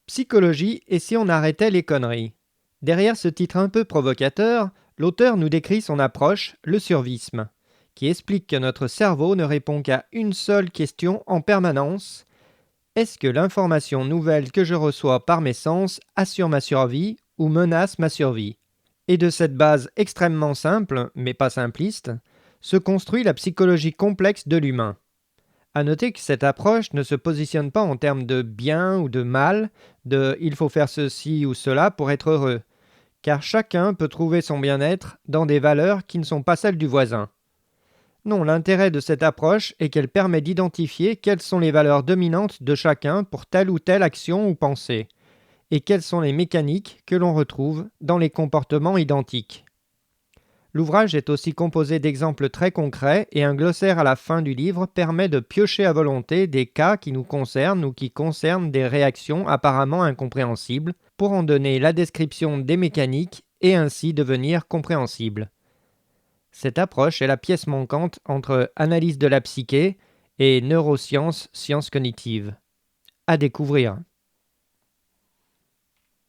Psychologie et si on arrêtait les conneries. Derrière ce titre un peu provocateur, l'auteur nous décrit son approche, le survisme, qui explique que notre cerveau ne répond qu'à une seule question en permanence. Est-ce que l'information nouvelle que je reçois par mes sens assure ma survie ou menace ma survie? Et de cette base extrêmement simple, mais pas simpliste, se construit la psychologie complexe de l'humain. À noter que cette approche ne se positionne pas en termes de bien ou de mal, de il faut faire ceci ou cela pour être heureux, car chacun peut trouver son bien-être dans des valeurs qui ne sont pas celles du voisin. Non, l'intérêt de cette approche est qu'elle permet d'identifier quelles sont les valeurs dominantes de chacun pour telle ou telle action ou pensée, et quelles sont les mécaniques que l'on retrouve dans les comportements identiques. L'ouvrage est aussi composé d'exemples très concrets et un glossaire à la fin du livre permet de piocher à volonté des cas qui nous concernent ou qui concernent des réactions apparemment incompréhensibles pour en donner la description des mécaniques et ainsi devenir compréhensible. Cette approche est la pièce manquante entre analyse de la psyché et neurosciences, sciences cognitives. À découvrir.